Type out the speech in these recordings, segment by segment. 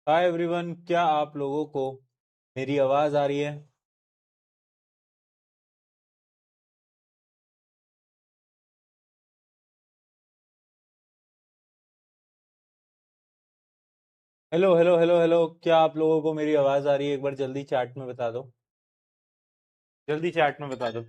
Hi everyone, क्या आप लोगों को मेरी आवाज आ रही है? हेलो हेलो हेलो हेलो, क्या आप लोगों को मेरी आवाज आ रही है? एक बार जल्दी चैट में बता दो। जल्दी चैट में बता दो।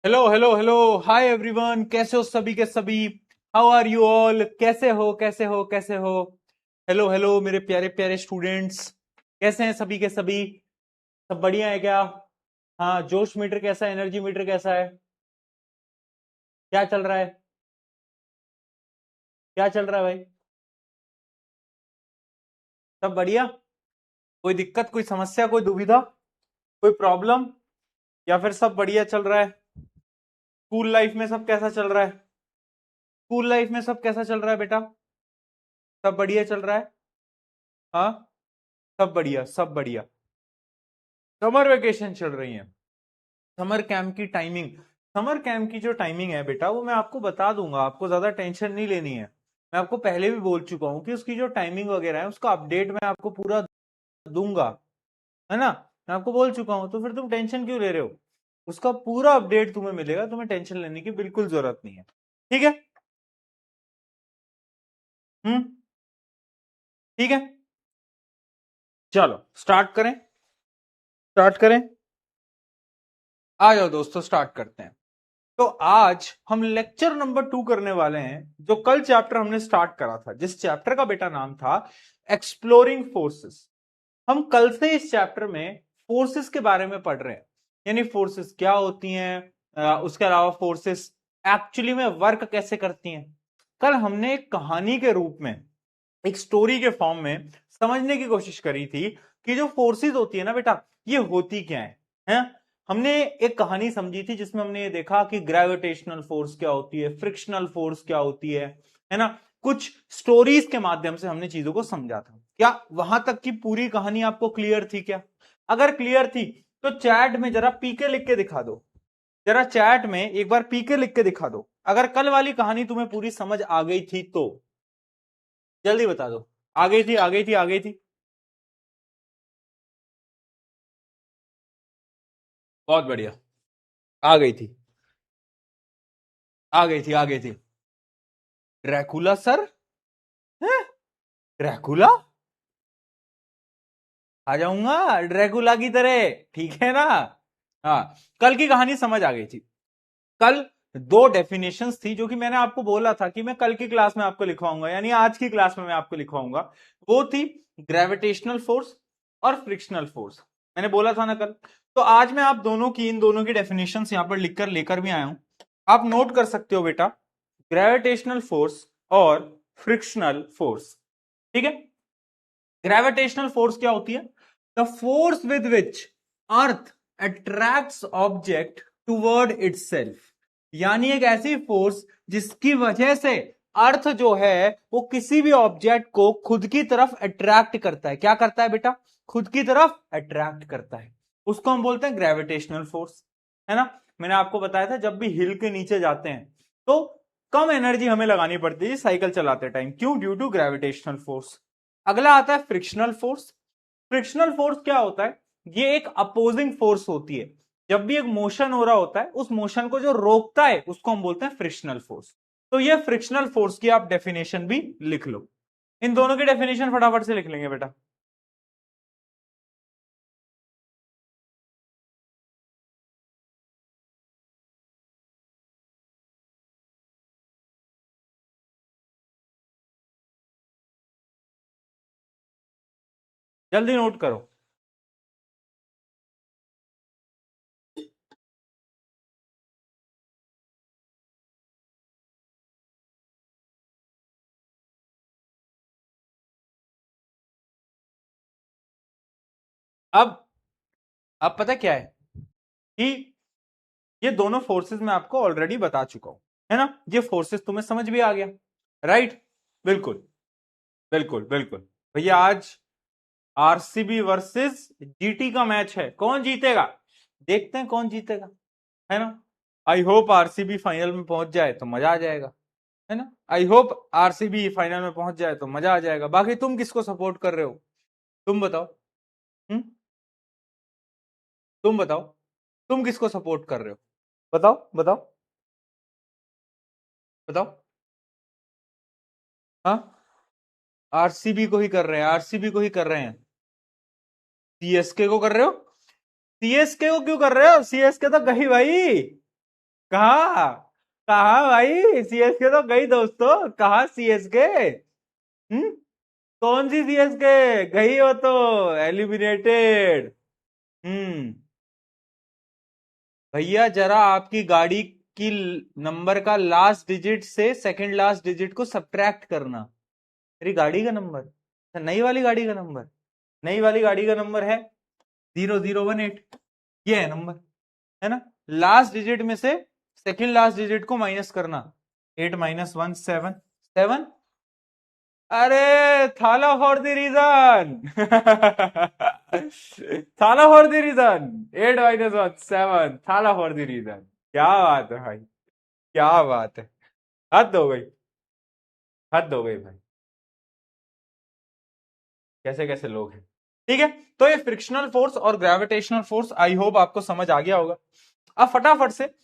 Hello hello hello, hi everyone, कैसे हो सभी के सभी? How are you all? कैसे हो कैसे हो कैसे हो? हेलो हेलो मेरे प्यारे प्यारे स्टूडेंट्स, कैसे हैं सभी के सभी? सब बढ़िया है क्या? हाँ, जोश मीटर कैसा है? एनर्जी मीटर कैसा है? क्या चल रहा है? क्या चल रहा है भाई? सब बढ़िया? कोई दिक्कत, कोई समस्या, कोई दुविधा, कोई प्रॉब्लम, या फिर सब बढ़िया चल रहा है? स्कूल लाइफ में सब कैसा चल रहा है? स्कूल लाइफ में सब कैसा चल रहा है बेटा? सब बढ़िया चल रहा है? हाँ, सब बढ़िया सब बढ़िया। समर वेकेशन चल रही है। समर कैंप की टाइमिंग, समर कैंप की जो टाइमिंग है बेटा, वो मैं आपको बता दूंगा, आपको ज्यादा टेंशन नहीं लेनी है। मैं आपको पहले भी बोल चुका हूं कि उसकी जो टाइमिंग वगैरह है उसका अपडेट मैं आपको पूरा दूंगा, है ना? मैं आपको बोल चुका हूं, तो फिर तुम टेंशन क्यों ले रहे हो? उसका पूरा अपडेट तुम्हें मिलेगा, तुम्हें टेंशन लेने की बिल्कुल जरूरत नहीं है। ठीक है? हम्म। ठीक है, चलो स्टार्ट करें। स्टार्ट करें। आ जाओ दोस्तों, स्टार्ट करते हैं। तो आज हम लेक्चर नंबर 2 करने वाले हैं। जो कल चैप्टर हमने स्टार्ट करा था, जिस चैप्टर का बेटा नाम था एक्सप्लोरिंग फोर्सेस, हम कल से इस चैप्टर में फोर्सेस के बारे में पढ़ रहे हैं। यानी फोर्सेस क्या होती हैं, उसके अलावा फोर्सेस एक्चुअली में वर्क कैसे करती हैं। कल हमने एक कहानी के रूप में, एक स्टोरी के फॉर्म में समझने की कोशिश करी थी कि जो फोर्सेस होती है ना बेटा, ये होती क्या है? हमने एक कहानी समझी थी जिसमें हमने ये देखा कि ग्रेविटेशनल फोर्स क्या होती है, फ्रिक्शनल फोर्स क्या होती है ना? कुछ स्टोरीज के माध्यम से हमने चीजों को समझा था। क्या वहां तक की पूरी कहानी आपको क्लियर थी क्या? अगर क्लियर थी तो चैट में जरा पीके लिख के दिखा दो। जरा चैट में एक बार पीके लिख के दिखा दो, अगर कल वाली कहानी तुम्हें पूरी समझ आ गई थी तो। जल्दी बता दो। आ गई थी, आ गई थी, आ गई थी। बहुत बढ़िया। आ गई थी, आ गई थी, आ गई थी। Dracula sir? हैं? ड्रैकुला? आ जाऊंगा ड्रैकुला की तरह, ठीक है ना? हाँ, कल की कहानी समझ आ गई थी। कल दो डेफिनेशंस थी जो कि मैंने आपको बोला था कि मैं कल की क्लास में आपको लिखवाऊंगा, यानी आज की क्लास में मैं आपको लिखवाऊंगा। वो थी ग्रेविटेशनल फोर्स और फ्रिक्शनल फोर्स। मैंने बोला था ना कल। तो आज मैं आप दोनों की, इन दोनों की डेफिनेशंस यहां पर लिखकर लेकर भी आया हूं। आप नोट कर सकते हो बेटा, ग्रेविटेशनल फोर्स और फ्रिक्शनल फोर्स। ठीक है? ग्रेविटेशनल फोर्स क्या होती है? The force with which earth attracts object toward itself. यानी एक ऐसी फोर्स जिसकी वजह से अर्थ जो है वो किसी भी ऑब्जेक्ट को खुद की तरफ अट्रैक्ट करता है। क्या करता है बेटा? खुद की तरफ अट्रैक्ट करता है। उसको हम बोलते हैं ग्रेविटेशनल फोर्स, है ना? मैंने आपको बताया था जब भी हिल के नीचे जाते हैं तो कम एनर्जी हमें लगानी पड़ती है साइकिल चलाते टाइम। क्यों? Due to gravitational force. अगला आता है फ्रिक्शनल फोर्स। फ्रिक्शनल फोर्स क्या होता है? ये एक अपोजिंग फोर्स होती है। जब भी एक मोशन हो रहा होता है, उस मोशन को जो रोकता है उसको हम बोलते हैं फ्रिक्शनल फोर्स। तो ये फ्रिक्शनल फोर्स की आप डेफिनेशन भी लिख लो। इन दोनों की डेफिनेशन फटाफट से लिख लेंगे बेटा। जल्दी नोट करो। अब पता क्या है कि ये दोनों फोर्सेस मैं आपको ऑलरेडी बता चुका हूं, है ना। ये फोर्सेस तुम्हें समझ भी आ गया, राइट। बिल्कुल बिल्कुल बिल्कुल। भैया आज आरसीबी वर्सेस जीटी का मैच है, कौन जीतेगा देखते हैं, कौन जीतेगा, है ना। आई होप आरसीबी फाइनल में पहुंच जाए तो मजा आ जाएगा, है ना। आई होप आरसीबी फाइनल में पहुंच जाए तो मजा आ जाएगा। बाकी तुम किसको सपोर्ट कर रहे हो, तुम बताओ। हम्म तुम बताओ, तुम किसको सपोर्ट कर रहे हो, बताओ बताओ बताओ। हाँ, आरसीबी को ही कर रहे हैं, आरसीबी को ही कर रहे हैं। सीएसके को कर रहे हो, सीएसके को क्यों कर रहे हो, सीएसके तो गई भाई। कहा, कहा भाई, सीएसके तो गई दोस्तों, कहा सीएसके। हम्म कौन सी सीएसके, गई हो तो एलिमिनेटेड। हम्म भैया जरा आपकी गाड़ी की नंबर का लास्ट डिजिट से सेकंड लास्ट डिजिट को सब्ट्रैक्ट करना। मेरी गाड़ी का नंबर, अच्छा, नई वाली गाड़ी का नंबर, नई वाली गाड़ी का नंबर है 0018, ये है नंबर, है ना। लास्ट डिजिट में से सेकंड लास्ट डिजिट को माइनस करना, 8 - 1 7 7। अरे थाला फॉर द रीजन थाला फॉर द रीजन, 8 - 1 7, थाला फॉर द रीजन। क्या बात है भाई, क्या बात है, हद हो गई, हद हो गई भाई, कैसे कैसे लोग हैं। ठीक है, तो ये फ्रिक्शनल फोर्स और ग्रेविटेशनल फोर्स आई होप आपको समझ आ गया होगा। अब फटाफट से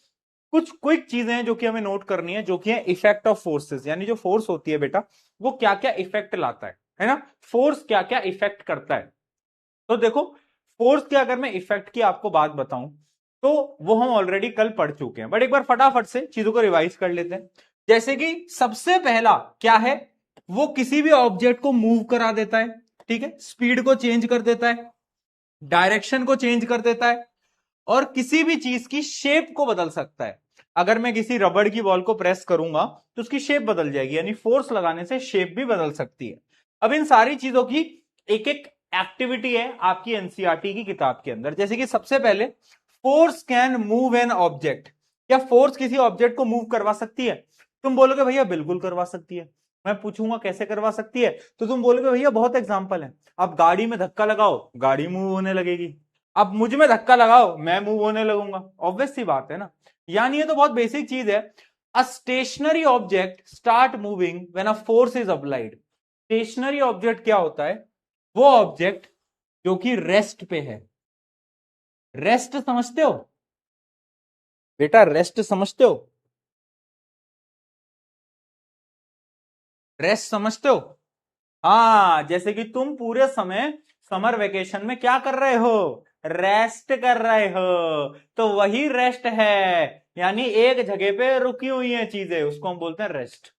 कुछ क्विक चीजें हैं जो कि हमें नोट करनी है, जो कि है इफेक्ट ऑफ फोर्सेस, यानी जो फोर्स होती है बेटा वो क्या क्या इफेक्ट लाता है ना। फोर्स क्या क्या इफेक्ट करता है, तो देखो फोर्स के अगर मैं इफेक्ट की आपको बात बताऊं तो वो हम ऑलरेडी कल पढ़ चुके हैं, बट एक बार फटाफट से चीजों को रिवाइज कर लेते हैं। जैसे कि सबसे पहला क्या है, वो किसी भी ऑब्जेक्ट को मूव करा देता है, ठीक है, स्पीड को चेंज कर देता है, डायरेक्शन को चेंज कर देता है, और किसी भी चीज की शेप को बदल सकता है। अगर मैं किसी रबड़ की बॉल को प्रेस करूंगा तो उसकी शेप बदल जाएगी, यानी फोर्स लगाने से शेप भी बदल सकती है। अब इन सारी चीजों की एक एक एक्टिविटी है आपकी एनसीईआरटी की किताब के अंदर। जैसे कि सबसे पहले force can move an object, क्या फोर्स किसी ऑब्जेक्ट को मूव करवा सकती है, तुम बोलोगे भैया बिल्कुल करवा सकती है। मैं पूछूंगा कैसे करवा सकती है, तो तुम बोलोगे भैया बहुत एग्जांपल है। अब गाड़ी में धक्का लगाओ, गाड़ी मूव होने लगेगी। अब मुझ में धक्का लगाओ, मैं मूव होने लगूंगा, ऑब्वियस सी बात है ना। यानी ये तो बहुत बेसिक चीज है। A stationary object start moving when a force is applied. Stationary object क्या होता है, वो ऑब्जेक्ट जो कि रेस्ट पे है। रेस्ट समझते हो बेटा, रेस्ट समझते हो, रेस्ट समझते हो। हाँ, जैसे कि तुम पूरे समय समर वेकेशन में क्या कर रहे हो, रेस्ट कर रहे हो, तो वही रेस्ट है, यानी एक जगह पे रुकी हुई है चीजें, उसको हम बोलते हैं रेस्ट।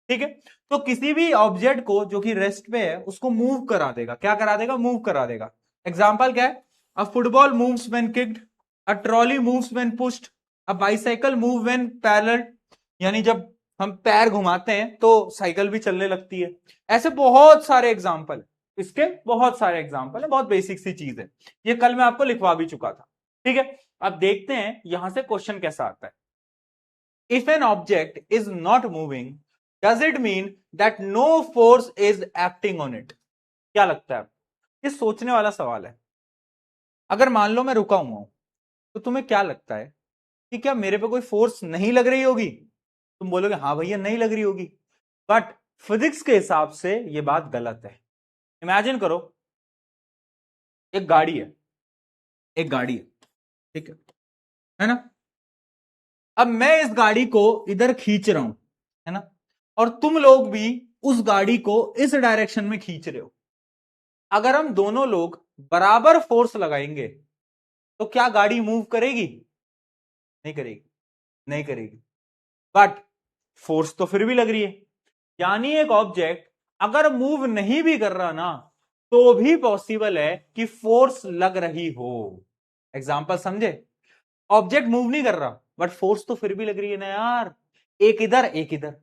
ठीक है, तो किसी भी ऑब्जेक्ट को जो कि रेस्ट पे है उसको मूव करा देगा, क्या करा देगा, मूव करा देगा। एग्जाम्पल क्या है, अ football moves when kicked, a trolley moves when pushed, a bicycle move when parallel, यानी जब हम पैर घुमाते हैं तो साइकिल भी चलने लगती है। ऐसे बहुत सारे एग्जाम्पल, इसके बहुत सारे एग्जाम्पल है, बहुत बेसिक सी चीज है, ये कल मैं आपको लिखवा भी चुका था। ठीक है, अब देखते हैं यहां से क्वेश्चन कैसा आता है। If an object is not moving does it mean that no force is acting on it. क्या लगता है, ये सोचने वाला सवाल है। अगर मान लो मैं रुका हुआ हूं तो तुम्हें क्या लगता है कि क्या मेरे पे कोई फोर्स नहीं लग रही होगी, तुम बोलोगे हाँ भैया नहीं लग रही होगी, बट फिजिक्स के हिसाब से ये बात गलत है। इमेजिन करो, एक गाड़ी है, एक गाड़ी है, ठीक है ना। अब मैं इस गाड़ी को इधर खींच रहा हूं, है ना, और तुम लोग भी उस गाड़ी को इस डायरेक्शन में खींच रहे हो। अगर हम दोनों लोग बराबर फोर्स लगाएंगे तो क्या गाड़ी मूव करेगी, नहीं करेगी, नहीं करेगी, बट फोर्स तो फिर भी लग रही है। यानी एक ऑब्जेक्ट अगर मूव नहीं भी कर रहा ना तो भी पॉसिबल है कि फोर्स लग रही हो। एग्जाम्पल समझे, ऑब्जेक्ट मूव नहीं कर रहा बट फोर्स तो फिर भी लग रही है ना यार, एक इधर एक इधर,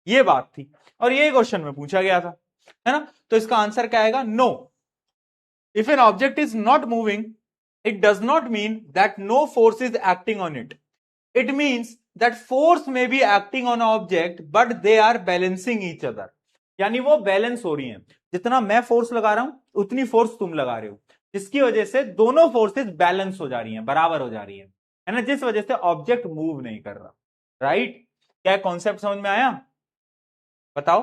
ये बात थी, और ये क्वेश्चन में पूछा गया था, है ना। तो इसका आंसर क्या आएगा, no. If an object is not moving, it does not mean that no force is acting on it. It means that force may be acting on an object, but they are balancing each other. यानी वो balance हो रही है, जितना मैं force लगा रहा हूं उतनी फोर्स तुम लगा रहे हो, जिसकी वजह से दोनों फोर्सेस बैलेंस हो जा रही हैं, बराबर हो जा रही है ना, जिस वजह से ऑब्जेक्ट मूव नहीं कर रहा। राइट? क्या कॉन्सेप्ट समझ में आया? बताओ।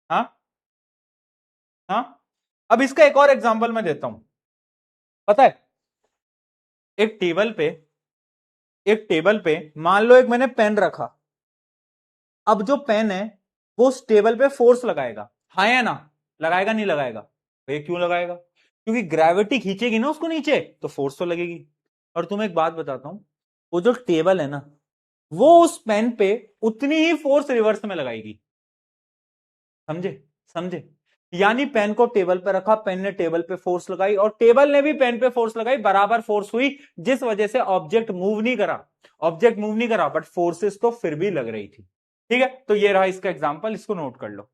हाँ हाँ। अब इसका एक और एग्जांपल मैं देता हूं। पता है, एक टेबल पे मान लो एक मैंने पेन रखा। अब जो पेन है वो उस टेबल पे फोर्स लगाएगा, हाँ या ना? लगाएगा नहीं लगाएगा? ये क्यों लगाएगा? क्योंकि ग्रेविटी खींचेगी ना उसको नीचे, तो फोर्स तो लगेगी। और तुम्हें एक बात बताता हूं, वो जो टेबल है ना, वो उस पेन पे उतनी ही फोर्स रिवर्स में लगाएगी। समझे? समझे? यानी पेन को टेबल पे रखा, पेन ने टेबल पे फोर्स लगाई और टेबल ने भी पेन पे फोर्स लगाई, बराबर फोर्स हुई, जिस वजह से ऑब्जेक्ट मूव नहीं करा, बट फोर्सेस तो फिर भी लग रही थी। ठीक है, तो ये रहा इसका एग्जांपल, इसको नोट कर लो।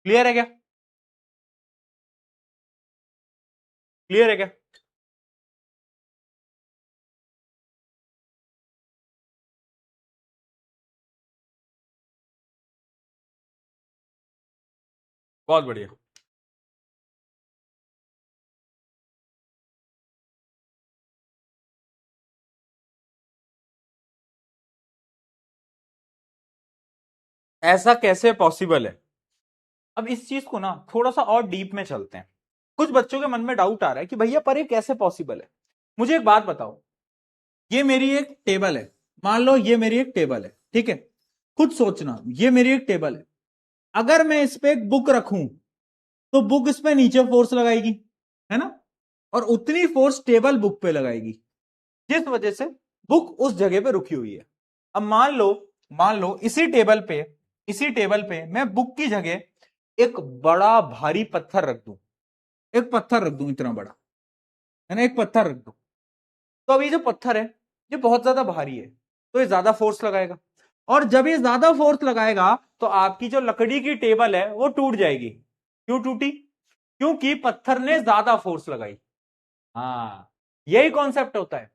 क्लियर है क्या? क्लियर है क्या? बहुत बढ़िया। ऐसा कैसे पॉसिबल है? अब इस चीज को ना थोड़ा सा और डीप में चलते हैं। कुछ बच्चों के मन में डाउट आ रहा है कि भैया पर ये कैसे पॉसिबल है। मुझे एक बात बताओ, ये मेरी एक टेबल है, मान लो ये मेरी एक टेबल है, ठीक है? खुद सोचना, ये मेरी एक टेबल है, अगर मैं इस पे एक बुक रखूं तो बुक इस पे नीचे फोर्स लगाएगी, है ना? और उतनी फोर्स टेबल बुक पे लगाएगी, जिस वजह से बुक उस जगह पे रुकी हुई है। अब मान लो इसी टेबल पे मैं बुक की जगह एक बड़ा भारी पत्थर रख दूं, इतना बड़ा, है ना? एक पत्थर रख दूं, तो अब ये जो पत्थर है ये बहुत ज्यादा भारी है, तो ये ज्यादा फोर्स लगाएगा, और जब ये ज्यादा फोर्स लगाएगा तो आपकी जो लकड़ी की टेबल है वो टूट जाएगी। क्यों टूटी? क्योंकि पत्थर ने ज्यादा फोर्स लगाई। हाँ, यही कॉन्सेप्ट होता है।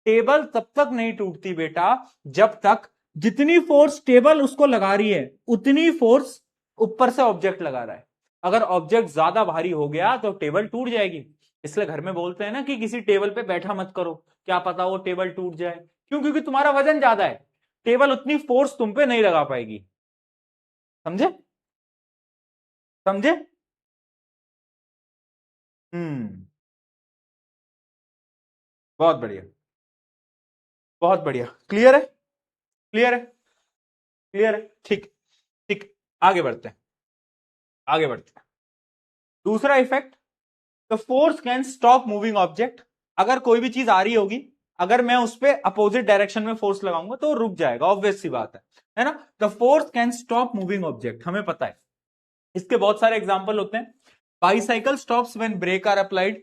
टेबल तब तक नहीं टूटती बेटा जब तक जितनी फोर्स टेबल उसको लगा रही है उतनी फोर्स ऊपर से ऑब्जेक्ट लगा रहा है। अगर ऑब्जेक्ट ज्यादा भारी हो गया तो टेबल टूट जाएगी। इसलिए घर में बोलते हैं ना कि किसी टेबल पे बैठा मत करो, क्या पता वो टेबल टूट जाए। क्यों? क्योंकि तुम्हारा वजन ज्यादा है, टेबल उतनी फोर्स तुम पे नहीं लगा पाएगी। समझे? समझे? हम्म। बहुत बढ़िया, बहुत बढ़िया। क्लियर है? क्लियर है? क्लियर है? ठीक। ठीक, आगे बढ़ते हैं, आगे बढ़ते हैं। दूसरा effect, the force can stop moving object. अगर कोई भी चीज आ रही होगी, अगर मैं उस पर अपोजिट डायरेक्शन में फोर्स लगाऊंगा तो रुक जाएगा, ऑब्वियस सी बात है ना? The force can stop moving object, हमें पता है। इसके बहुत सारे एग्जांपल होते हैं। Bicycle stops when brake are applied,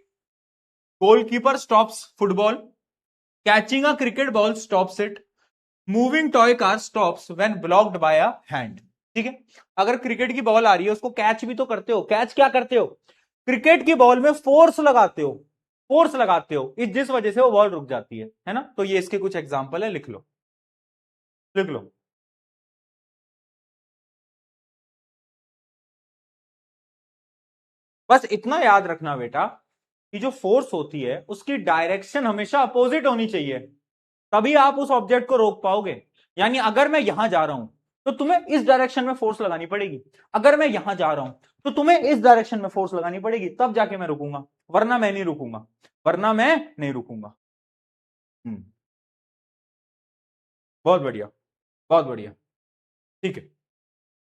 goalkeeper stops football, catching a cricket ball stops it, moving toy car stops when blocked by a hand. ठीक है, अगर क्रिकेट की बॉल आ रही है उसको कैच भी तो करते हो, कैच क्या करते हो? क्रिकेट की बॉल में फोर्स लगाते हो जिस वजह से वो बॉल रुक जाती है ना? तो ये इसके कुछ एग्जांपल है, लिख लो, लिख लो। बस इतना याद रखना बेटा कि जो फोर्स होती है उसकी डायरेक्शन हमेशा अपोजिट होनी चाहिए, तभी आप उस ऑब्जेक्ट को रोक पाओगे। यानी अगर मैं यहां जा रहा हूं तो तुम्हें इस डायरेक्शन में फोर्स लगानी पड़ेगी, अगर मैं यहां जा रहा हूं तो तुम्हें इस डायरेक्शन में फोर्स लगानी पड़ेगी, तब जाके मैं रुकूंगा, वरना मैं नहीं रुकूंगा, वरना मैं नहीं रुकूंगा। हम्म। बहुत बढ़िया, बहुत बढ़िया। ठीक है,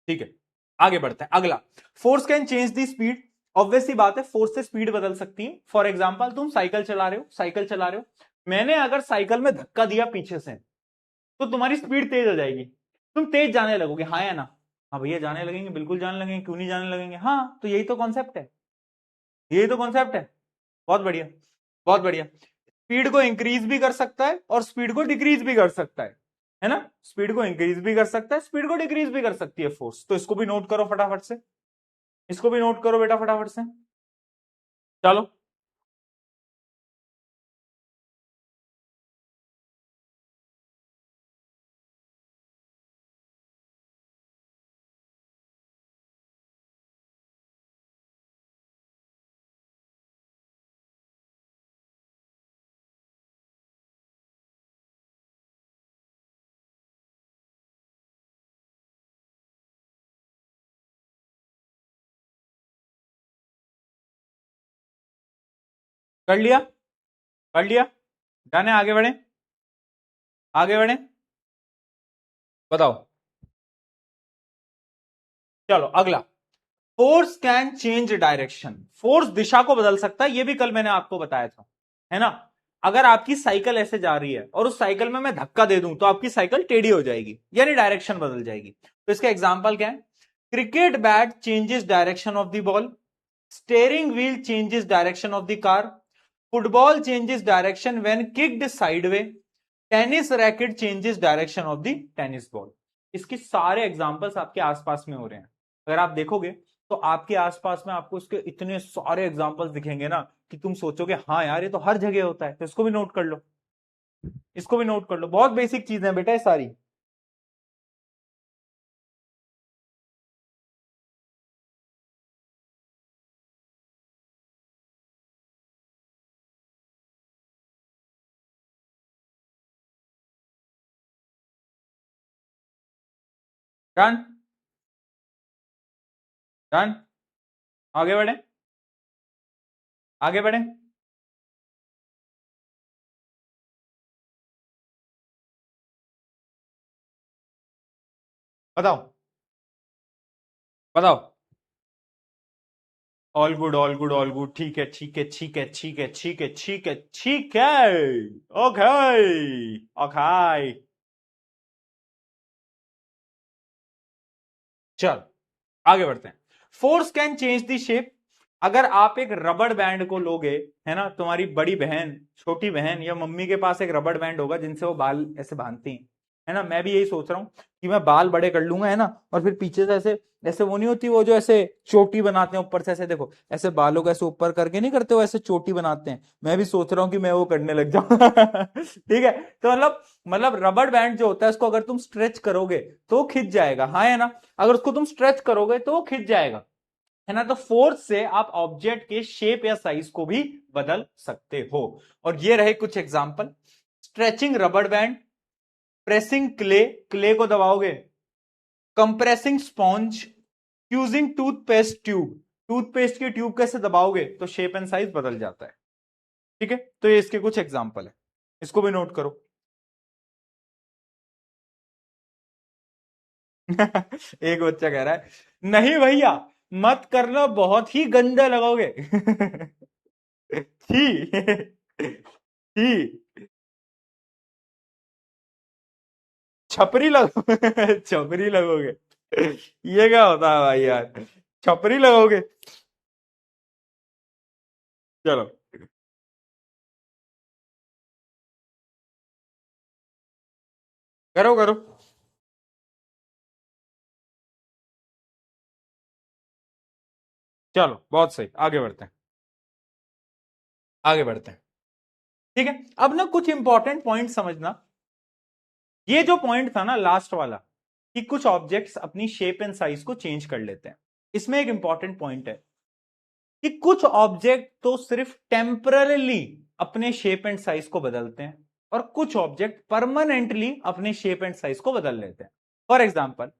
ठीक है, आगे बढ़ते हैं। अगला, force can change the speed. Obvious सी बात है, फोर्स से स्पीड बदल सकती है। फॉर एग्जाम्पल, तुम साइकिल चला रहे हो, मैंने अगर साइकिल में धक्का दिया पीछे से तो तुम्हारी स्पीड तेज हो जाएगी, तुम तेज जाने लगोगे, हाँ या ना? हाँ भैया जाने लगेंगे, बिल्कुल जाने लगेंगे, क्यों नहीं जाने लगेंगे? हाँ, तो यही तो कॉन्सेप्ट है, यही तो कॉन्सेप्ट है। बहुत बढ़िया, बहुत बढ़िया। स्पीड को इंक्रीज भी कर सकता है और स्पीड को डिक्रीज भी कर सकता है ना? स्पीड को इंक्रीज भी कर सकता है, स्पीड को डिक्रीज भी कर सकती है फोर्स। तो इसको भी नोट करो फटाफट से, इसको भी नोट करो बेटा फटाफट से। चलो, कर लिया, कर लिया, जाने आगे बढ़े, आगे बढ़े, बताओ। चलो अगला, force can change direction. Force दिशा को बदल सकता है, यह भी कल मैंने आपको बताया था, है ना? अगर आपकी साइकिल ऐसे जा रही है और उस साइकिल में मैं धक्का दे दूं तो आपकी साइकिल टेढ़ी हो जाएगी, यानी डायरेक्शन बदल जाएगी। तो इसका एग्जांपल क्या है? Cricket bat changes direction of the ball, steering wheel changes direction of the car, football changes direction when kicked sideway, tennis racket changes direction of the tennis ball. इसके सारे एग्जांपल्स आपके आसपास में हो रहे हैं। अगर आप देखोगे तो आपके आसपास में आपको इसके इतने सारे एग्जांपल्स दिखेंगे ना कि तुम सोचोगे हाँ यार ये तो हर जगह होता है। तो इसको भी नोट कर लो, इसको भी नोट कर लो, बहुत बेसिक चीजें हैं बेटा ये सारी। डन, डन, आगे बढ़े, आगे बढ़े, बताओ, बताओ। All good, all good, all good, ठीक है, ठीक है, ठीक है, ठीक है, ठीक है, ठीक है, ठीक है, ओके, ओके। चल आगे बढ़ते हैं। Force can change the shape. अगर आप एक रबड़ बैंड को लोगे, है ना, तुम्हारी बड़ी बहन, छोटी बहन या मम्मी के पास एक रबड़ बैंड होगा जिनसे वो बाल ऐसे बांधती हैं, है ना? मैं भी यही सोच रहा हूं कि मैं बाल बड़े कर लूंगा, है ना, और फिर पीछे से ऐसे ऐसे वो नहीं होती वो जो ऐसे चोटी बनाते हैं ऊपर से, ऐसे देखो ऐसे बालों को ऐसे ऊपर करके नहीं करते, वो ऐसे चोटी बनाते हैं। मैं भी सोच रहा हूँ कि मैं वो करने लग जाऊं ठीक है? तो मतलब रबड़ बैंड जो होता है उसको अगर तुम स्ट्रेच करोगे तो खिंच जाएगा, हाँ है ना? अगर उसको तुम स्ट्रेच करोगे तो वो खिंच जाएगा, है ना? तो फोर्स से आप ऑब्जेक्ट के शेप या साइज को भी बदल सकते हो। और ये रहे कुछ example. Stretching rubber band, pressing clay, clay को दबाओगे, compressing sponge, fusing toothpaste tube, toothpaste की ट्यूब कैसे दबाओगे तो शेप एंड साइज बदल जाता है। ठीक है? तो ये इसके कुछ एग्जांपल है, इसको भी नोट करो एक बच्चा कह रहा है नहीं भैया मत करना, बहुत ही गंदा लगाओगे छी छी, छपरी लगो छपरी लगोगे ये क्या होता है भाई यार, छपरी लगोगे? चलो करो करो, चलो बहुत सही, आगे बढ़ते हैं, आगे बढ़ते हैं। ठीक है, अब ना कुछ इंपॉर्टेंट पॉइंट समझना। ये जो पॉइंट था ना लास्ट वाला, कि कुछ ऑब्जेक्ट्स अपनी शेप एंड साइज को चेंज कर लेते हैं, इसमें एक इंपॉर्टेंट पॉइंट है कि कुछ ऑब्जेक्ट तो सिर्फ टेम्पररली अपने शेप एंड साइज को बदलते हैं और कुछ ऑब्जेक्ट परमानेंटली अपने शेप एंड साइज को बदल लेते हैं। फॉर एग्जाम्पल,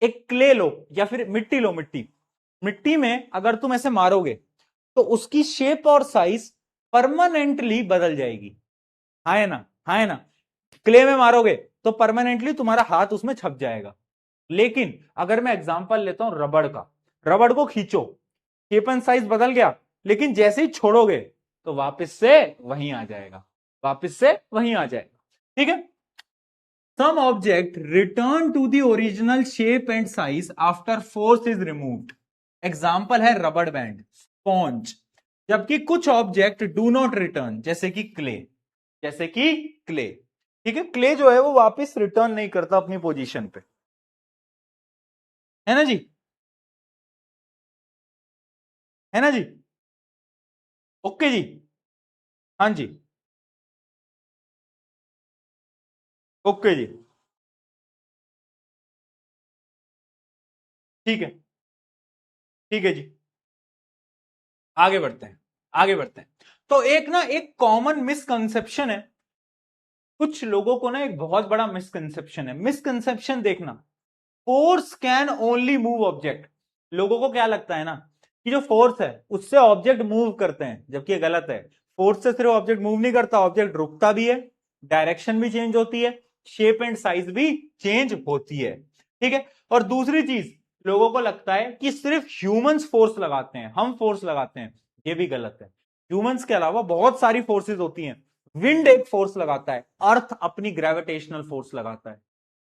एक क्ले लो या फिर मिट्टी लो, मिट्टी, मिट्टी में अगर तुम ऐसे मारोगे तो उसकी शेप और साइज परमानेंटली बदल जाएगी, हाँ है ना? हाँ है ना? क्ले में मारोगे तो परमानेंटली तुम्हारा हाथ उसमें छप जाएगा। लेकिन अगर मैं एग्जांपल लेता हूं रबड़ का, रबड़ को खींचो, शेप एंड साइज बदल गया, लेकिन जैसे ही छोड़ोगे तो वापस से वहीं आ जाएगा, वापस से वहीं आ जाएगा। ठीक है? Some object return to the original shape and size after force is removed. Example है रबड़ बैंड, स्पॉन्ज, जबकि कुछ ऑब्जेक्ट डू नॉट रिटर्न, जैसे कि क्ले, जैसे कि क्ले। ठीक है, क्ले जो है वो वापस रिटर्न नहीं करता अपनी पोजीशन पे, है ना जी, है ना जी। ओके जी। हाँ जी। ओके जी। ठीक है, ठीक है जी। आगे बढ़ते हैं, आगे बढ़ते हैं। तो एक ना एक कॉमन मिसकंसेप्शन है, कुछ लोगों को ना एक बहुत बड़ा मिसकंसेप्शन है। मिसकंसेप्शन देखना, force can only move object. लोगों को क्या लगता है ना कि जो फोर्स है उससे ऑब्जेक्ट मूव करते हैं, जबकि ये गलत है। फोर्स से सिर्फ ऑब्जेक्ट मूव नहीं करता, ऑब्जेक्ट रुकता भी है, डायरेक्शन भी चेंज होती है, शेप एंड साइज भी चेंज होती है। ठीक है। और दूसरी चीज, लोगों को लगता है कि सिर्फ ह्यूमंस फोर्स लगाते हैं, हम फोर्स लगाते हैं, ये भी गलत है। ह्यूमंस के अलावा बहुत सारी फोर्सेस होती हैं। विंड एक फोर्स लगाता है, अर्थ अपनी ग्रेविटेशनल फोर्स लगाता है,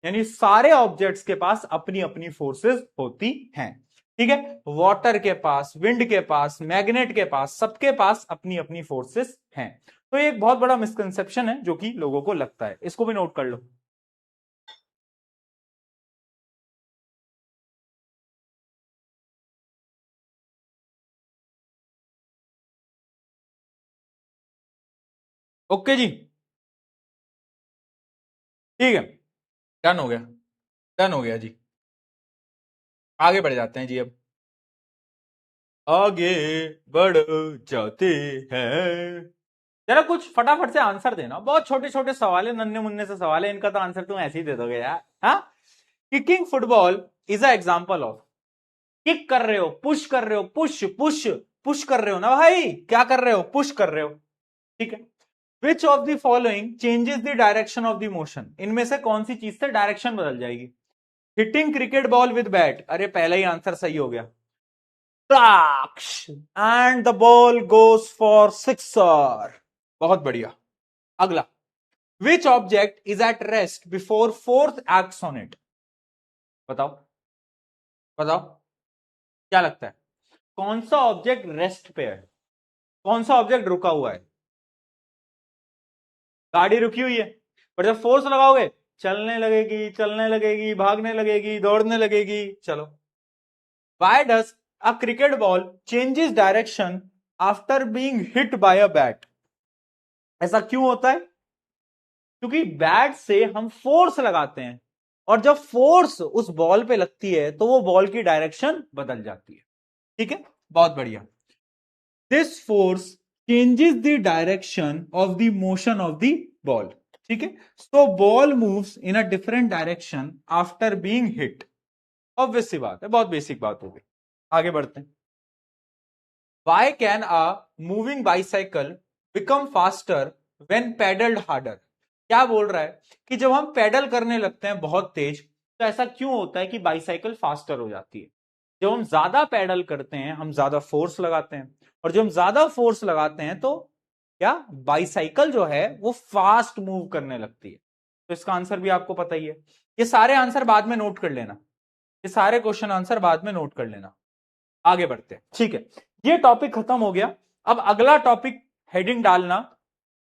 यानी सारे ऑब्जेक्ट्स के पास अपनी अपनी फोर्सेस होती हैं। ठीक है, वाटर के पास, विंड के पास, मैग्नेट के पास, सबके पास अपनी अपनी फोर्सेस हैं। तो ये एक बहुत बड़ा मिसकंसेप्शन है जो कि लोगों को लगता है, इसको भी नोट कर लो। ओके जी, ठीक है, डन हो गया, डन हो गया जी। आगे बढ़ जाते हैं जी अब, आगे बढ़ जाते हैं। जरा कुछ फटाफट से आंसर देना, बहुत छोटे छोटे सवाल है, नन्हे मुन्ने से सवाल है, इनका तो आंसर तुम ऐसे ही दे दोगे यार। हाँ, kicking football is a example of. Kick कर रहे हो, पुश कर रहे हो, पुश पुश पुश कर रहे हो ना भाई, क्या कर रहे हो, पुश कर रहे हो। ठीक है। Which of the following changes the direction of the motion, इनमें से कौन सी चीज से डायरेक्शन बदल जाएगी। Hitting cricket ball with bat, अरे पहला ही आंसर सही हो गया, and the ball goes for sixer. बहुत बढ़िया। अगला, which object is at rest before force acts on it. बताओ, बताओ, क्या लगता है, कौन सा ऑब्जेक्ट रेस्ट पे है, कौन सा ऑब्जेक्ट रुका हुआ है। गाड़ी रुकी हुई है, पर जब फोर्स लगाओगे चलने लगेगी, चलने लगेगी, भागने लगेगी, दौड़ने लगेगी। चलो, why does a cricket ball changes direction after being hit by a bat. ऐसा क्यों होता है, क्योंकि बैट से हम फोर्स लगाते हैं, और जब फोर्स उस बॉल पे लगती है तो वो बॉल की डायरेक्शन बदल जाती है। ठीक है, बहुत बढ़िया। This force changes the direction of the motion of the ball. ठीक है, so ball moves in a different direction after being hit. Obvious सी बात है, बहुत बेसिक बात हो गई। आगे बढ़ते हैं। Why can a moving bicycle become faster when pedalled harder. क्या बोल रहा है कि जब हम पेडल करने लगते हैं बहुत तेज, तो ऐसा क्यों होता है कि बाइसाइकिल फास्टर हो जाती है। जब हम ज्यादा पेडल करते हैं हम ज्यादा फोर्स लगाते हैं, और जब हम ज्यादा फोर्स लगाते हैं तो क्या, बाइसाइकिल जो है वो फास्ट मूव करने लगती है। तो इसका आंसर भी आपको पता ही है। ये सारे आंसर बाद में नोट कर लेना, ये सारे क्वेश्चन आंसर बाद में नोट कर लेना। आगे बढ़ते हैं, ठीक है, ये टॉपिक खत्म हो गया। अब अगला टॉपिक, हेडिंग डालना,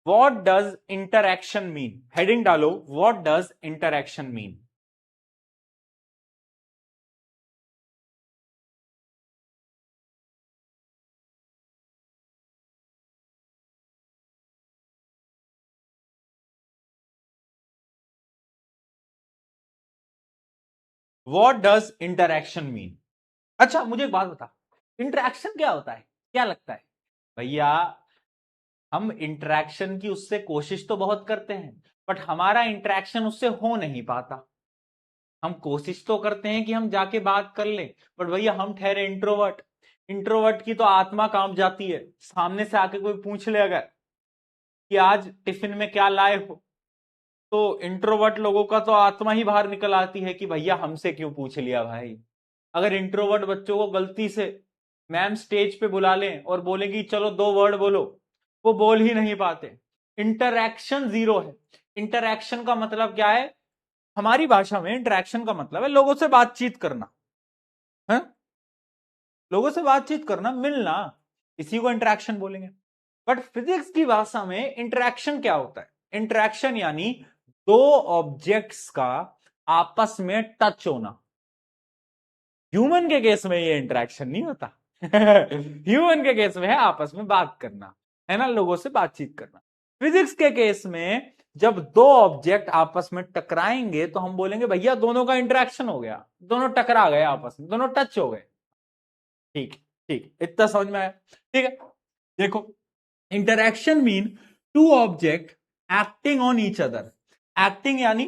what does interaction mean. Heading डालो, what does interaction mean. What does interaction mean. अच्छा मुझे एक बात बता, इंटरैक्शन क्या होता है, क्या लगता है भैया। हम इंटरैक्शन की उससे कोशिश तो बहुत करते हैं, बट हमारा इंटरैक्शन उससे हो नहीं पाता। हम कोशिश तो करते हैं कि हम जाके बात कर लें, बट भैया हम ठहरे इंट्रोवर्ट। इंट्रोवर्ट की तो आत्मा कांप जाती है, सामने से आके कोई पूछ ले अगर कि आज टिफिन में क्या लाए हो, तो इंट्रोवर्ट लोगों का तो आत्मा ही बाहर निकल आती है कि भैया हमसे क्यों पूछ लिया भाई। अगर इंट्रोवर्ट बच्चों को गलती से मैम स्टेज पे बुला लें और बोलेंगी चलो 2 वर्ड बोलो, वो बोल ही नहीं पाते। इंटरैक्शन जीरो है। इंटरैक्शन का मतलब क्या है, हमारी भाषा में इंटरैक्शन का मतलब है लोगों से बातचीत करना है, लोगों से बातचीत करना, मिलना। इसी को इंटरेक्शन बोलेंगे। बट फिजिक्स की भाषा में इंटरेक्शन क्या होता है? इंटरेक्शन यानी दो ऑब्जेक्ट्स का आपस में टच होना। ह्यूमन के केस में ये इंटरेक्शन नहीं होता। ह्यूमन के केस में है आपस में बात करना, है ना, लोगों से बातचीत करना। फिजिक्स के केस में जब दो ऑब्जेक्ट आपस में टकराएंगे तो हम बोलेंगे भैया दोनों का इंटरेक्शन हो गया, दोनों टकरा गए आपस में, दोनों टच हो गए। ठीक ठीक, इतना समझ में आया? ठीक है, देखो, interaction mean two object acting on each other. Acting यानी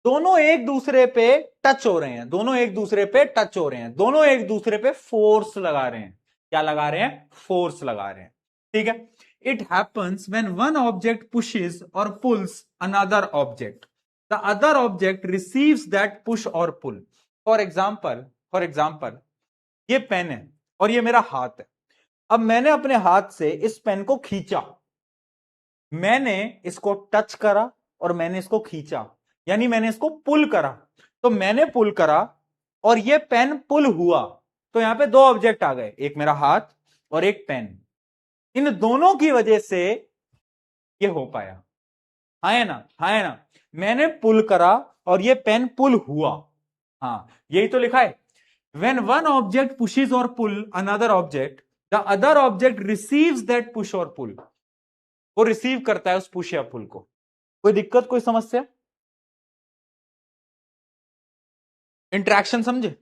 दोनों एक दूसरे पे टच हो रहे हैं, दोनों एक दूसरे पे टच हो रहे हैं, दोनों एक दूसरे पे फोर्स लगा रहे हैं। क्या लगा रहे हैं? फोर्स लगा रहे हैं। ठीक है, it happens when one object pushes और pulls another object, the other object receives that push और पुल। फॉर एग्जाम्पल ये पेन है और ये मेरा हाथ है। अब मैंने अपने हाथ से इस पेन को खींचा, मैंने इसको टच करा और मैंने इसको खींचा, यानी मैंने इसको पुल करा। तो मैंने पुल करा और ये पेन पुल हुआ, तो यहां पे दो ऑब्जेक्ट आ गए, एक मेरा हाथ और एक पेन। इन दोनों की वजह से ये हो पाया। हाँ है ना, हाँ है ना, मैंने पुल करा और ये पेन पुल हुआ। हाँ, यही तो लिखा है, when one object pushes or pull another object, the other object receives that push or pull। वो रिसीव करता है उस पुश या पुल को। कोई दिक्कत, कोई समस्या? इंटरेक्शन समझे?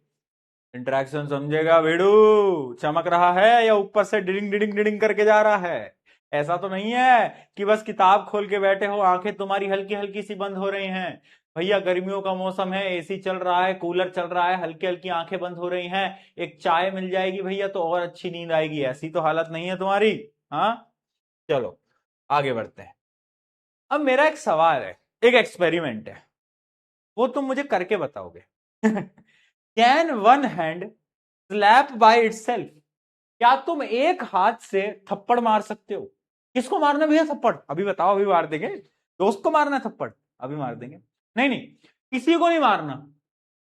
इंटरेक्शन समझेगा भेड़ू? चमक रहा है या ऊपर से डिडिंग डिडिंग डिडिंग करके जा रहा है? ऐसा तो नहीं है कि बस किताब खोल के बैठे हो, आंखें तुम्हारी हल्की हल्की सी बंद हो रही हैं। भैया गर्मियों का मौसम है, एसी चल रहा है, कूलर चल रहा है, हल्की हल्की आंखें बंद हो रही हैं, एक चाय मिल जाएगी भैया तो और अच्छी नींद आएगी। ऐसी तो हालत नहीं है तुम्हारी। हाँ, चलो आगे बढ़ते हैं। अब मेरा एक सवाल है, एक एक्सपेरिमेंट है, वो तुम मुझे करके बताओगे। Can one hand slap by itself? क्या तुम एक हाथ से थप्पड़ मार सकते हो? किसको मारना भैया थप्पड़? अभी बताओ, अभी मार देंगे। दोस्त को मारना है थप्पड़? अभी मार देंगे। नहीं नहीं, किसी को नहीं मारना।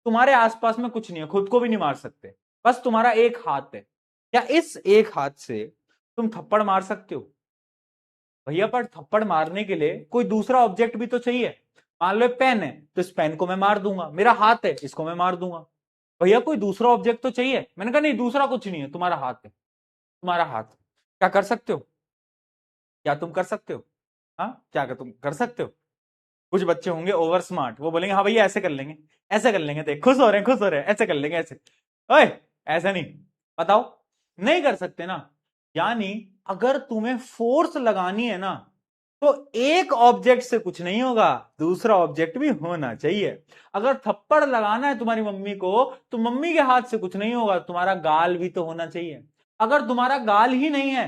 तुम्हारे आसपास में कुछ नहीं है, खुद को भी नहीं मार सकते, बस तुम्हारा एक हाथ है। क्या इस एक हाथ से तुम थप्पड़ मार सकते हो? भैया पर थप्पड़ मारने के लिए कोई दूसरा ऑब्जेक्ट भी तो चाहिए। मान लो पेन है तो इस पेन को मैं मार दूंगा, मेरा हाथ है इसको मैं मार दूंगा। भैया कोई दूसरा ऑब्जेक्ट तो चाहिए। मैंने कहा नहीं, दूसरा कुछ नहीं है, तुम्हारा हाथ है, तुम्हारा हाथ। क्या कर सकते हो? क्या तुम कर सकते हो? हाँ, क्या कर तुम कर सकते हो? कुछ बच्चे होंगे ओवर स्मार्ट, वो बोलेंगे हाँ भैया ऐसे कर लेंगे, ऐसे कर लेंगे, देख खुश हो रहे हैं, खुश हो रहे हैं, ऐसे कर लेंगे, ऐसे। ओए, ऐसे नहीं। बताओ, नहीं कर सकते ना। यानी अगर तुम्हें फोर्स लगानी है ना, तो एक ऑब्जेक्ट से कुछ नहीं होगा, दूसरा ऑब्जेक्ट भी होना चाहिए। अगर थप्पड़ लगाना है तुम्हारी मम्मी को, तो मम्मी के हाथ से कुछ नहीं होगा, तुम्हारा गाल भी तो होना चाहिए। अगर तुम्हारा गाल ही नहीं है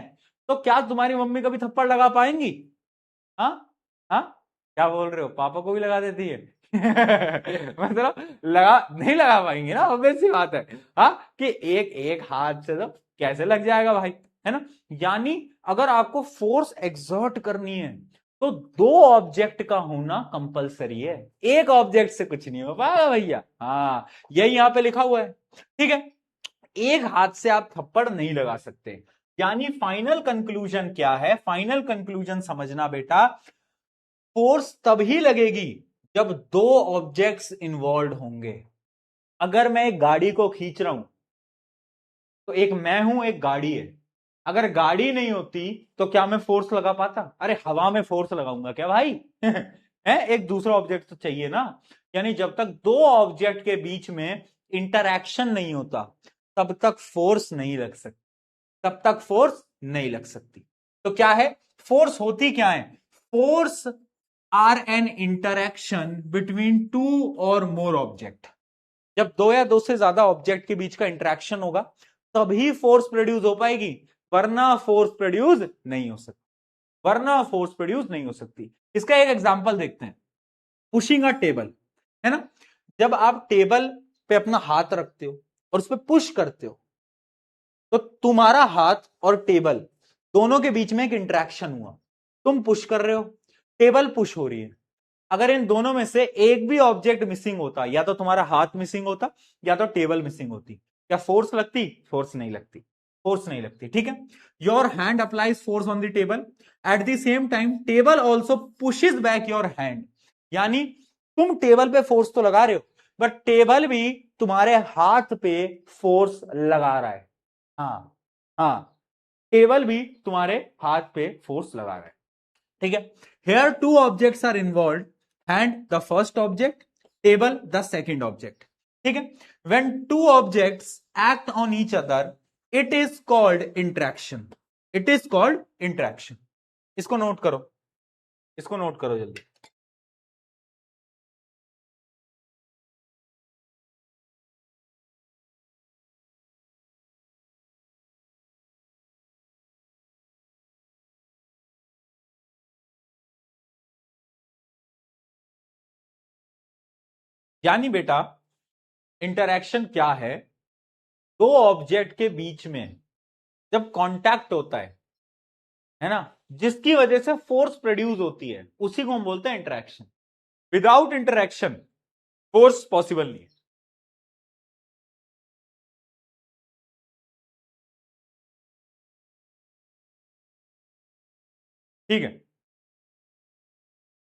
तो क्या तुम्हारी मम्मी कभी थप्पड़ लगा पाएंगी? हाँ, हाँ, क्या बोल रहे हो, पापा को भी लगा देती है? मतलब लगा नहीं, लगा पाएंगे ना, ऑब्वियस सी बात है। हाँ, कि एक एक हाथ से तो कैसे लग जाएगा भाई, है ना। यानी अगर आपको फोर्स एक्सर्ट करनी है तो दो ऑब्जेक्ट का होना कंपलसरी है, एक ऑब्जेक्ट से कुछ नहीं हो पाएगा भैया। हाँ, यही यहां पे लिखा हुआ है। ठीक है, एक हाथ से आप थप्पड़ नहीं लगा सकते। यानी फाइनल कंक्लूजन क्या है? फाइनल कंक्लूजन समझना बेटा, फोर्स तभी लगेगी जब दो ऑब्जेक्ट्स इन्वॉल्व होंगे। अगर मैं एक गाड़ी को खींच रहा हूं तो एक मैं हूं, एक गाड़ी है। अगर गाड़ी नहीं होती तो क्या मैं फोर्स लगा पाता? अरे हवा में फोर्स लगाऊंगा क्या भाई? है, एक दूसरा ऑब्जेक्ट तो चाहिए ना। यानी जब तक दो ऑब्जेक्ट के बीच में इंटरैक्शन नहीं होता तब तक फोर्स नहीं लग सकती, तब तक फोर्स नहीं लग सकती। तो क्या है फोर्स? होती क्या है? Force are an interaction between two और मोर ऑब्जेक्ट। जब दो या दो से ज्यादा ऑब्जेक्ट के बीच का इंटरेक्शन होगा तभी फोर्स प्रोड्यूस हो पाएगी, वरना फोर्स प्रोड्यूस नहीं हो सकती, वरना फोर्स प्रोड्यूस नहीं हो सकती। इसका एक एग्जांपल देखते हैं, पुशिंग अ टेबल, है ना। जब आप टेबल पे अपना हाथ रखते हो और उस पर पुश करते हो तो तुम्हारा हाथ और टेबल दोनों के बीच में एक इंटरेक्शन हुआ, तुम पुश कर रहे हो, टेबल पुश हो रही है। अगर इन दोनों में से एक भी ऑब्जेक्ट मिसिंग होता, या तो तुम्हारा हाथ मिसिंग होता या तो टेबल मिसिंग होती, क्या फोर्स लगती? फोर्स नहीं लगती। फोर्स नहीं लगती, ठीक है। Your hand applies force on the table, at the same time table also pushes back your hand, यानी तुम टेबल पे फोर्स तो लगा रहे हो, बट टेबल भी तुम्हारे हाथ पे फोर्स लगा रहा है। हाँ हाँ, टेबल भी तुम्हारे हाथ पे फोर्स लगा रहा है, ठीक है। Here two objects are involve, hand the first object, table the second object, ठीक है। When two objects act on each other it is called interaction, it is called interaction. इसको नोट करो, इसको नोट करो जल्दी। यानी बेटा इंटरैक्शन क्या है, दो ऑब्जेक्ट के बीच में जब कांटेक्ट होता है ना, जिसकी वजह से फोर्स प्रोड्यूस होती है, उसी को हम बोलते हैं interaction. Without interaction force possible नहीं है। ठीक है,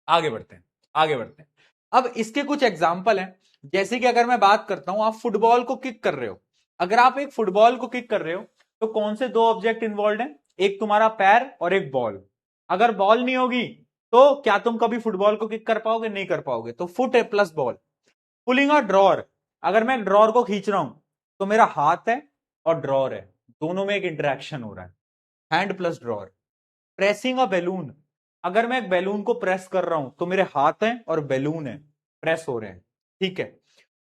आगे बढ़ते हैं, आगे बढ़ते हैं। अब इसके कुछ एग्जाम्पल हैं, जैसे कि अगर मैं बात करता हूं, आप फुटबॉल को किक कर रहे हो, अगर आप एक फुटबॉल को किक कर रहे हो तो कौन से दो ऑब्जेक्ट इंवॉल्व हैं, एक तुम्हारा पैर और एक बॉल। अगर बॉल नहीं होगी तो क्या तुम कभी फुटबॉल को किक कर पाओगे, नहीं कर पाओगे, तो फुट है प्लस बॉल। पुलिंग अ ड्रॉर, अगर मैं एक ड्रॉर को खींच रहा हूं तो मेरा हाथ है और ड्रॉर है, दोनों में एक इंटरेक्शन हो रहा है, हैंड प्लस ड्रॉर। प्रेसिंग अ बैलून, अगर मैं एक बैलून को प्रेस कर रहा हूं तो मेरे हाथ हैं और बैलून है, प्रेस हो रहे हैं, ठीक है।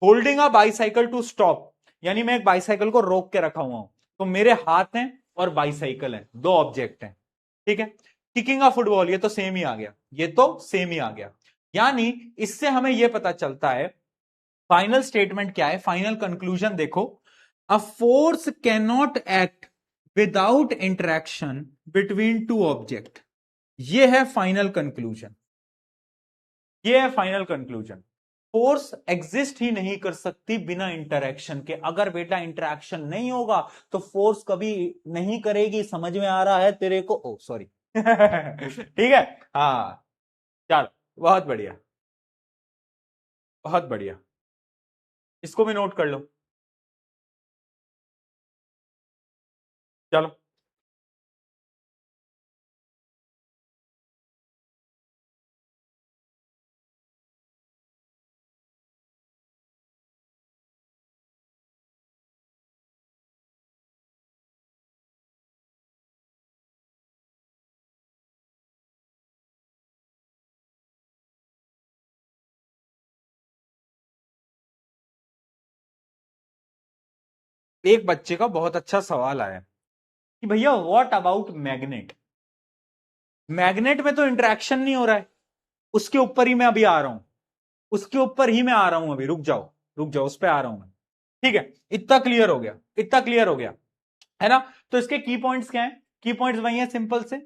Holding a bicycle to stop, यानी मैं एक बाईसाइकिल को रोक के रखा हुआ हूं तो मेरे हाथ हैं और बाईसाइकिल है, दो ऑब्जेक्ट हैं, ठीक है। किकिंग अ फुटबॉल, ये तो सेम ही आ गया, ये तो सेम ही आ गया। यानी इससे हमें यह पता चलता है, फाइनल स्टेटमेंट क्या है, फाइनल कंक्लूजन देखो, a force can not act without interaction between two object. ये है फाइनल कंक्लूजन, ये है फाइनल कंक्लूजन। फोर्स एग्जिस्ट ही नहीं कर सकती बिना इंटरेक्शन के। अगर बेटा इंटरेक्शन नहीं होगा तो फोर्स कभी नहीं करेगी, समझ में आ रहा है तेरे को, ओ सॉरी ठीक है, हाँ, चलो, बहुत बढ़िया, बहुत बढ़िया, इसको भी नोट कर लो, चलो। एक बच्चे का बहुत अच्छा सवाल आया कि भैया व्हाट अबाउट मैग्नेट, मैग्नेट में तो इंटरेक्शन नहीं हो रहा है, उसके ऊपर ही मैं अभी आ रहा हूं, उसके ऊपर ही मैं आ रहा हूं अभी, रुक जाओ, रुक जाओ, उस पर आ रहा हूं मैं, ठीक है। इतना क्लियर हो गया, इतना क्लियर हो गया, है ना। तो इसके की पॉइंट्स क्या है, की पॉइंट्स वही है सिंपल से,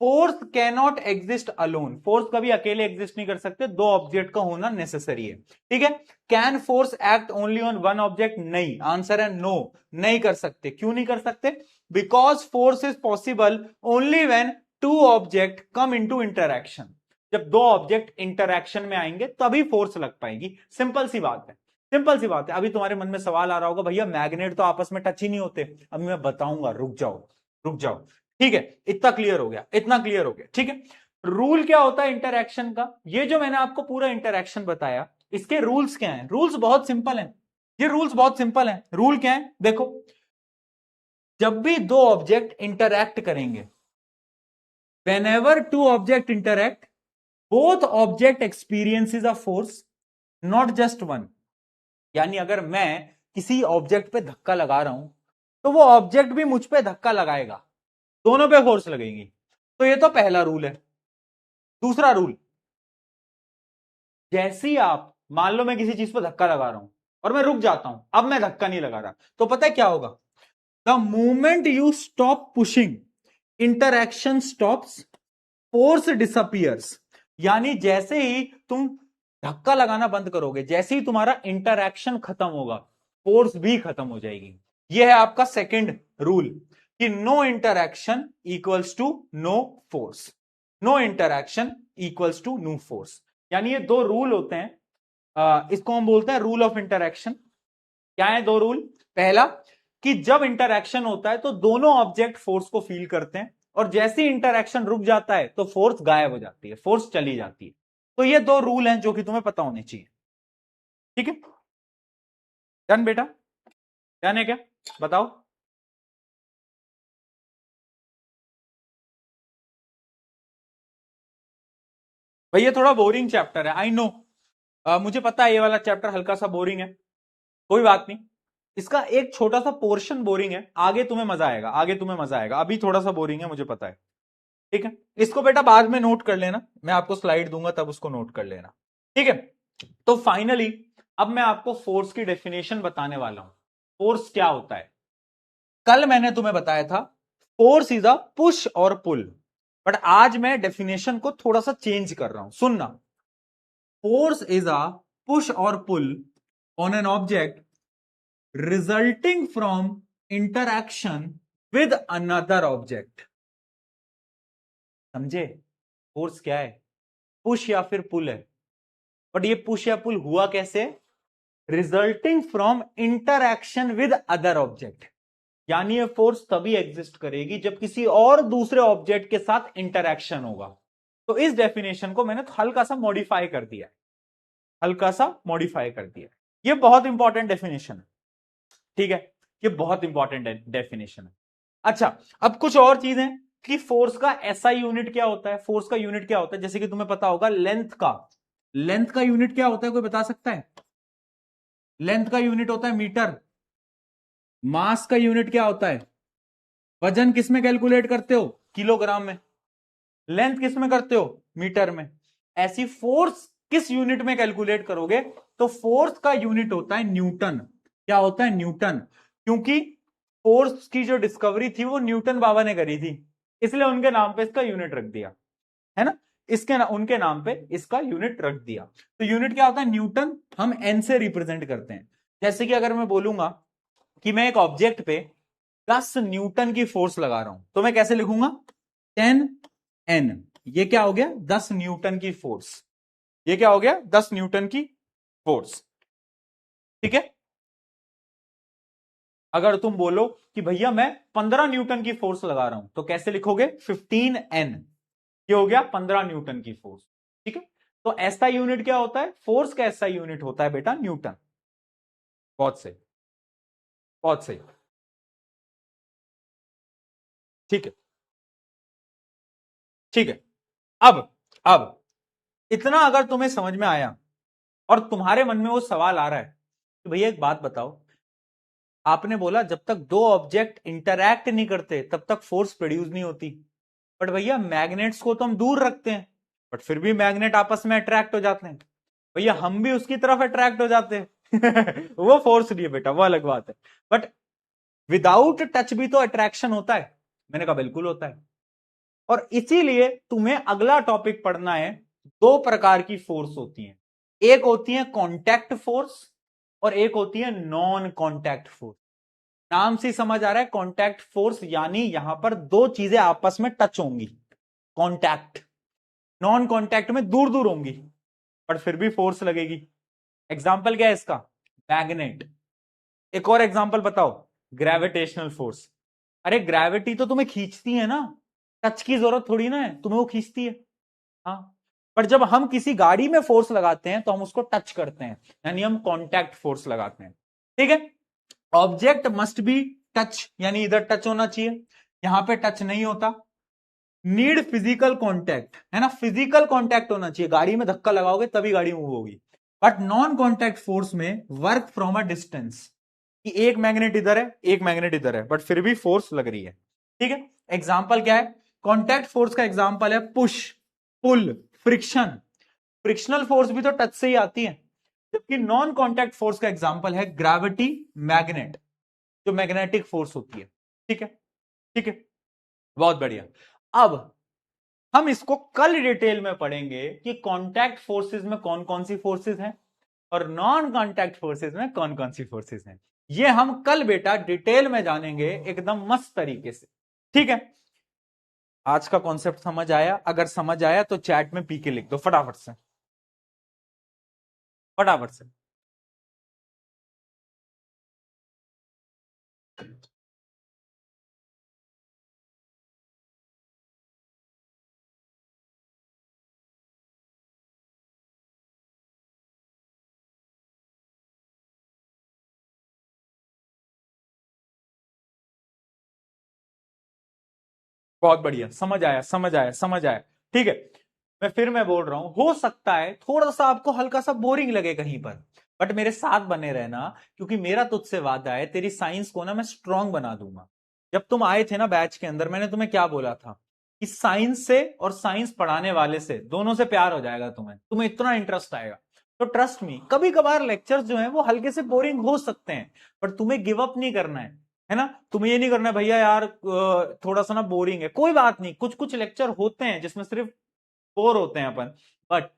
force cannot exist alone, force कभी अकेले एग्जिस्ट नहीं कर सकते, दो ऑब्जेक्ट का होना नेसेसरी है, ठीक है। Can force act only on one object, नहीं, आंसर है नो, नहीं कर सकते। क्यों नहीं कर सकते, because force is possible only when two object come into interaction, जब दो ऑब्जेक्ट इंटरैक्शन में आएंगे तभी फोर्स लग पाएगी, सिंपल सी बात है, सिंपल सी बात है। अभी तुम्हारे मन में सवाल आ रहा होगा, भैया मैग्नेट तो आपस में टच ही नहीं होते, अभी मैं बताऊंगा, रुक जाओ, रुक जाओ, ठीक है। इतना क्लियर हो गया, इतना क्लियर हो गया, ठीक है। रूल क्या होता है इंटरैक्शन का, ये जो मैंने आपको पूरा इंटरैक्शन बताया, इसके रूल्स क्या हैं, रूल्स बहुत सिंपल हैं, ये रूल्स बहुत सिंपल हैं। रूल क्या है देखो, जब भी दो ऑब्जेक्ट इंटरैक्ट करेंगे, whenever two object interact, both object experiences a force, not just one। यानी अगर मैं किसी ऑब्जेक्ट पे धक्का लगा रहा हूं तो वो ऑब्जेक्ट भी मुझ पे धक्का लगाएगा, दोनों पे फोर्स लगेगी। तो ये तो पहला रूल है। दूसरा रूल, जैसे ही आप मान लो मैं किसी चीज पर धक्का लगा रहा हूं और मैं रुक जाता हूं, अब मैं धक्का नहीं लगा रहा, तो पता है क्या होगा, the moment you stop pushing interaction stops, force disappears. यानी जैसे ही तुम धक्का लगाना बंद करोगे, जैसे ही तुम्हारा इंटरैक्शन खत्म होगा, फोर्स भी खत्म हो जाएगी। यह है आपका सेकंड रूल कि no interaction equals to no force, no interaction equals to no force. यानी ये दो रूल होते हैं, इसको हम बोलते हैं रूल ऑफ इंटरैक्शन। क्या है दो रूल? पहला कि जब इंटरैक्शन होता है तो दोनों ऑब्जेक्ट फोर्स को फील करते हैं, और जैसे ही इंटरैक्शन रुक जाता है तो फोर्स गायब हो जाती है, फोर्स चली जाती है। तो ये दो रूल हैं जो कि तुम्हें पता होने चाहिए। ठीक है, डन बेटा? डन है क्या? बताओ। भैया थोड़ा बोरिंग चैप्टर है, आई नो, मुझे पता है ये वाला चैप्टर हल्का सा बोरिंग है, कोई बात नहीं। इसका एक छोटा सा पोर्शन बोरिंग है, आगे तुम्हें मजा आएगा, आगे तुम्हें मजा आएगा, अभी थोड़ा सा बोरिंग है मुझे पता है। ठीक है, इसको बेटा बाद में नोट कर लेना, मैं आपको स्लाइड दूंगा तब उसको नोट कर लेना। ठीक है, तो फाइनली अब मैं आपको फोर्स की डेफिनेशन बताने वाला हूं। फोर्स क्या होता है? कल मैंने तुम्हें बताया था फोर्स इज अ पुश और पुल, बट आज मैं डेफिनेशन को थोड़ा सा चेंज कर रहा हूं, सुनना। फोर्स इज अ पुश और pull on an object resulting from interaction with another object. समझे? फोर्स क्या है? पुश या फिर पुल है, बट ये पुश या पुल हुआ कैसे? Resulting from interaction with other object. यानी ये फोर्स तभी एग्जिस्ट करेगी जब किसी और दूसरे ऑब्जेक्ट के साथ इंटरैक्शन होगा। तो इस डेफिनेशन को मैंने हल्का सा मॉडिफाई कर दिया है, हल्का सा मॉडिफाई कर दिया है। ये बहुत इंपॉर्टेंट डेफिनेशन है, ठीक है, ये बहुत इंपॉर्टेंट डेफिनेशन है। अच्छा, अब कुछ और चीजें कि फोर्स का एसआई यूनिट क्या होता है, फोर्स का यूनिट क्या होता है, जैसे कि तुम्हें पता होगा लेंथ का यूनिट क्या होता है, कोई बता सकता है? लेंथ का यूनिट होता है मीटर। मास का यूनिट क्या होता है? वजन किस में कैलकुलेट करते हो? किलोग्राम में। लेंथ किस में करते हो? मीटर में। ऐसी फोर्स किस यूनिट में कैलकुलेट करोगे? तो फोर्स का यूनिट होता है न्यूटन। क्या होता है? न्यूटन। क्योंकि फोर्स की जो डिस्कवरी थी वो न्यूटन बाबा ने करी थी, इसलिए उनके नाम पे इसका यूनिट रख दिया, है ना? उनके नाम पे इसका यूनिट रख दिया। तो यूनिट क्या होता है? न्यूटन। हम एन से रिप्रेजेंट करते हैं। जैसे कि अगर मैं बोलूंगा कि मैं एक ऑब्जेक्ट पे 10 न्यूटन की फोर्स लगा रहा हूं, तो मैं कैसे लिखूंगा? 10 एन। ये क्या हो गया? 10 न्यूटन की फोर्स। ये क्या हो गया? 10 न्यूटन की फोर्स। ठीक है, अगर तुम बोलो कि भैया मैं 15 न्यूटन की फोर्स लगा रहा हूं, तो कैसे लिखोगे? 15 एन। ये हो गया 15 न्यूटन की फोर्स। ठीक है, तो ऐसा यूनिट क्या होता है? फोर्स का ऐसा यूनिट होता है बेटा न्यूटन। बहुत सही, बहुत सही। ठीक है, ठीक है। अब इतना अगर तुम्हें समझ में आया और तुम्हारे मन में वो सवाल आ रहा है कि भैया एक बात बताओ, आपने बोला जब तक दो ऑब्जेक्ट इंटरैक्ट नहीं करते तब तक फोर्स प्रोड्यूस नहीं होती, बट भैया मैग्नेट्स को तो हम दूर रखते हैं, बट फिर भी मैग्नेट आपस में अट्रैक्ट हो जाते हैं। भैया हम भी उसकी तरफ अट्रैक्ट हो जाते हैं वो फोर्स नहीं है बेटा, वो अलग बात है। बट विदाउट टच भी तो अट्रैक्शन होता है। मैंने कहा बिल्कुल होता है। और इसीलिए तुम्हें अगला टॉपिक पढ़ना है, दो प्रकार की फोर्स होती हैं। एक होती है कॉन्टैक्ट फोर्स और एक होती है नॉन कॉन्टैक्ट फोर्स। नाम से समझ आ रहा है कॉन्टैक्ट फोर्स, यानी यहां पर दो चीजें आपस में टच होंगी, कॉन्टैक्ट। नॉन कॉन्टैक्ट में दूर दूर होंगी पर फिर भी फोर्स लगेगी। एग्जाम्पल क्या है इसका? मैग्नेट। एक और एग्जाम्पल बताओ, ग्रेविटेशनल फोर्स। अरे ग्रेविटी तो तुम्हें खींचती है ना, टच की जरूरत थोड़ी ना है, तुम्हें वो खींचती है। हाँ, पर जब हम किसी गाड़ी में फोर्स लगाते हैं तो हम उसको टच करते हैं, यानी हम कॉन्टैक्ट फोर्स लगाते हैं। ठीक है, ऑब्जेक्ट मस्ट बी टच, यानी इधर टच होना चाहिए, यहां पे टच नहीं होता। नीड फिजिकल कॉन्टैक्ट, है ना, फिजिकल कॉन्टैक्ट होना चाहिए, गाड़ी में धक्का लगाओगे तभी गाड़ी मूव होगी। बट नॉन कॉन्टैक्ट फोर्स में वर्क फ्रॉम अ डिस्टेंस, कि एक मैग्नेट इधर है एक मैग्नेट इधर है बट फिर भी फोर्स लग रही है। ठीक है, एग्जाम्पल क्या है? कॉन्टैक्ट फोर्स का एग्जाम्पल है पुश, पुल, फ्रिक्शन। फ्रिक्शनल फोर्स भी तो टच से ही आती है। जबकि नॉन कॉन्टैक्ट फोर्स का एग्जाम्पल है ग्रेविटी, मैग्नेट, जो मैग्नेटिक फोर्स होती है। ठीक है, ठीक है, बहुत बढ़िया। अब हम इसको कल डिटेल में पढ़ेंगे कि कॉन्टैक्ट फोर्सेस में कौन कौन सी फोर्सेस हैं और नॉन कॉन्टैक्ट फोर्सेस में कौन कौन सी फोर्सेस हैं। ये हम कल बेटा डिटेल में जानेंगे एकदम मस्त तरीके से, ठीक है। आज का कॉन्सेप्ट समझ आया? अगर समझ आया तो चैट में पी के लिख दो फटाफट से, फटाफट से। बहुत बढ़िया, समझ आया, समझ आया, समझ आया, ठीक है। मैं बोल रहा हूं, हो सकता है थोड़ा सा आपको हल्का सा बोरिंग लगे कहीं पर, बट मेरे साथ बने रहना, क्योंकि मेरा तुझसे वादा है, तेरी साइंस को ना मैं स्ट्रांग बना दूंगा। जब तुम आए थे ना बैच के अंदर, मैंने तुम्हें क्या बोला था कि साइंस से और साइंस पढ़ाने वाले से, दोनों से प्यार हो जाएगा, तुम्हें तुम्हें इतना इंटरेस्ट आएगा। तो ट्रस्ट मी, कभी कभार लेक्चर्स जो हैं वो हल्के से बोरिंग हो सकते हैं, पर तुम्हें गिव अप नहीं करना है ना। तुम्हें ये नहीं करना है भैया यार थोड़ा सा ना बोरिंग है, कोई बात नहीं, कुछ कुछ लेक्चर होते हैं जिसमें सिर्फ बोर होते हैं अपन, बट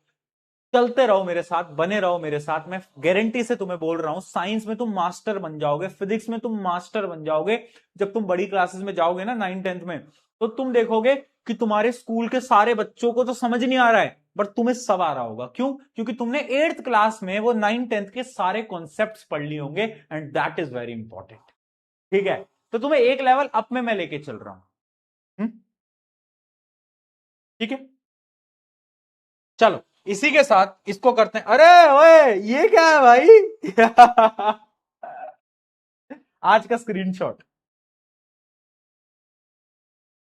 चलते रहो मेरे साथ, बने रहो मेरे साथ। मैं गारंटी से तुम्हें बोल रहा हूं, साइंस में तुम मास्टर बन जाओगे, फिजिक्स में तुम मास्टर बन जाओगे। जब तुम बड़ी क्लासेस में जाओगे ना, 9th 10th में, तो तुम देखोगे कि तुम्हारे स्कूल के सारे बच्चों को तो समझ नहीं आ रहा है, बट तुम्हें सब आ रहा होगा। क्यों? क्योंकि तुमने 8th क्लास में वो 9th 10th के सारे कॉन्सेप्ट पढ़ लिए होंगे, and that is very important, ठीक है। तो तुम्हें एक लेवल अप में मैं लेके चल रहा हूं, ठीक है। चलो, इसी के साथ इसको करते हैं। अरे ओए, ये क्या है भाई? आज का स्क्रीनशॉट।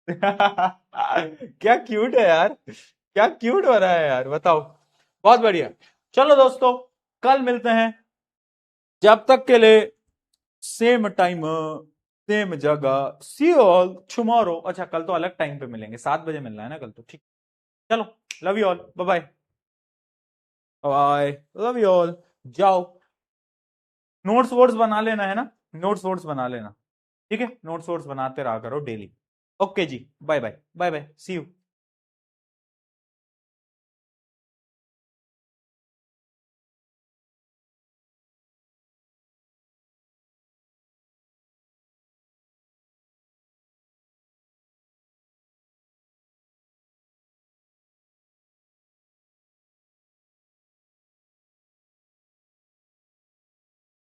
क्या क्यूट है यार, क्या क्यूट हो रहा है यार, बताओ। बहुत बढ़िया। चलो दोस्तों, कल मिलते हैं। जब तक के लिए सेम टाइम, सेम जगह, सी यू ऑल टुमारो। अच्छा, कल तो अलग टाइम पे मिलेंगे, 7 बजे मिलना है ना कल तो, ठीक। चलो, love you all, bye bye. Bye, love you all. जाओ, नोट्स वोट्स बना लेना है ना, नोट्स वोट्स बना लेना, ठीक है। नोट्स वोट्स बनाते रहा करो डेली। ओके जी, bye bye, bye bye, see you.